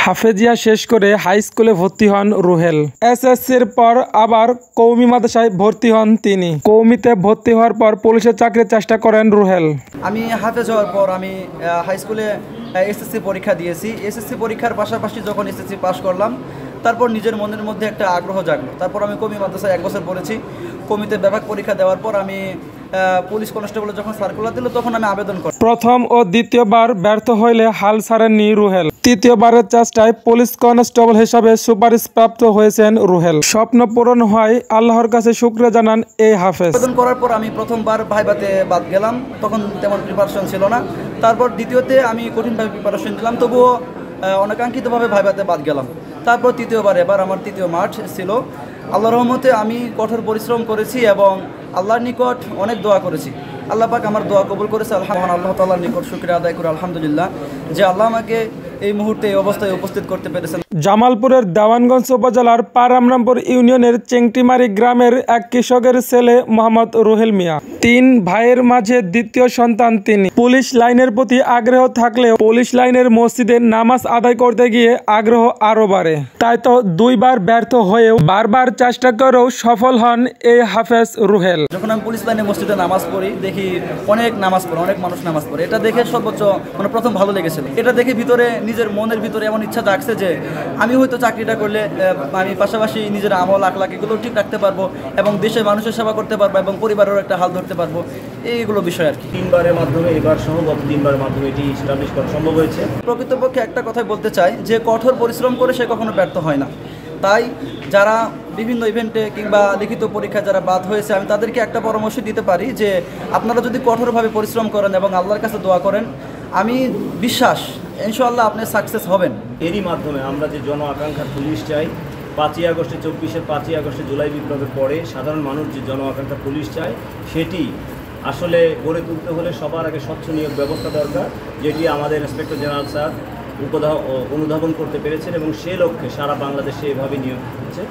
হাফেজিয়া শেষ করে হাই স্কুলে ভর্তি হন রুহেল। এসএসসির পর আবার কওমি মাদ্রাসায় ভর্তি হন তিনি। কওমিতে ভর্তি হওয়ার পর পুলিশের চাকরির চেষ্টা করেন রুহেল। আমি হাফেজ হওয়ার পর আমি হাই স্কুলে এসএসসি পরীক্ষা দিয়েছি। এসএসসি পরীক্ষার পাশাপাশি যখন এসএসসি পাস করলাম, তারপর নিজের মনের মধ্যে একটা আগ্রহ জাগলো। তারপর আমি কওমি মাদ্রাসায় 1 বছর পড়েছি। কওমিতে বিভাগ পরীক্ষা দেওয়ার পর আমি পুলিশ কনস্টেবলে যখন সার্কুলার দিল তখন আমি আবেদন করি। প্রথম ও দ্বিতীয়বার ব্যর্থ হইলে হাল ছাড়েননি রুহেল। তৃতীয়বারের চেষ্টায় পুলিশ কনস্টেবল হিসাবে সুপারিশপ্রাপ্ত হয়েছেন রুহেল। স্বপ্ন পূরণ হয় আল্লাহর কাছে শুকরিয়া জানান এই হাফেজ। আবেদন করার পর আমি প্রথমবার ভাইভাতে বাদ গেলাম, তখন তেমন প্রিপারেশন ছিল না। তারপর দ্বিতীয়তে আমি কঠিনভাবে প্রিপারেশন দিলাম, তবুও অনাকাঙ্ক্ষিতভাবে ভাইভাতে বাদ গেলাম। তারপর তৃতীয়বার, এবার আমার তৃতীয় মার্চ ছিল। আল্লাহর রহমতে আমি কঠোর পরিশ্রম করেছি এবং আল্লাহর নিকট অনেক দোয়া করেছি। আল্লাহ পাক আমার দোয়া কবুল করেছে। আল্লাহ তাআলার নিকট শুকরিয়া আদায় করে আলহামদুলিল্লাহ যে আল্লাহ আমাকে এই মুহূর্তে এই অবস্থায় উপস্থিত করতে পেরেছেন। জামালপুরের দেওয়ানগঞ্জ উপজেলার পারামরামপুর ইউনিয়নের চেংটিমারি গ্রামের এক কৃষকের ছেলে মোহাম্মদ রুহেল মিয়া। 3 ভাইয়ের মাঝে দ্বিতীয় সন্তান তিনি। পুলিশ লাইনের প্রতি আগ্রহ থাকলেও পুলিশ লাইনের মসজিদে নামাজ আদায় করতে গিয়ে আগ্রহ আরো বাড়ে। তাই তো 2 বার ব্যর্থ হয়েও বারবার চেষ্টা করেও সফল হন এই হাফেজ রুহেল। যখন আমি পুলিশ লাইনে মসজিদে নামাজ পড়ি, দেখি অনেক নামাজ পড়ে, অনেক মানুষ নামাজ পড়ে। এটা দেখে সর্বোচ্চ প্রথম ভালো লেগেছিল। এটা দেখে ভিতরে নিজের মনের ভিতরে এমন ইচ্ছা জাগছে যে আমি হয়তো চাকরিটা করলে আমি পাশাপাশি নিজের আমল আখলাক এগুলো ঠিক রাখতে পারবো এবং দেশের মানুষের সেবা করতে পারবো এবং পরিবারেরও একটা হাল ধরতে পারবো। এইগুলো বিষয় আর কি। 3 বারের মাধ্যমে এবার সহ গত 3 বারের মাধ্যমে এটি এস্টাবলিশ করা সম্ভব হয়েছে। প্রকৃতপক্ষে একটা কথাই বলতে চাই যে কঠোর পরিশ্রম করে সে কখনো ব্যর্থ হয় না। তাই যারা বিভিন্ন ইভেন্টে কিংবা লিখিত পরীক্ষায় যারা বাদ হয়েছে, আমি তাদেরকে একটা পরামর্শ দিতে পারি যে আপনারা যদি কঠোরভাবে পরিশ্রম করেন এবং আল্লাহর কাছে দোয়া করেন, আমি বিশ্বাস ইনশাআল্লাহ আপনি সাকসেস হবেন। এরই মাধ্যমে আমরা যে জন আকাঙ্ক্ষার পুলিশ চাই, 5ই আগস্টে 5ই আগস্টে জুলাই বিপ্লবের পরে সাধারণ মানুষ যে জন আকাঙ্ক্ষার পুলিশ চায়, সেটি আসলে গড়ে তুলতে হলে সবার আগে স্বচ্ছ নিয়োগ ব্যবস্থা দরকার, যেটি আমাদের ইন্সপেক্টর জেনারেল স্যার অনুধাবন করতে পেরেছেন এবং সে লক্ষ্যে সারা বাংলাদেশে এভাবে নিয়োগ হচ্ছে।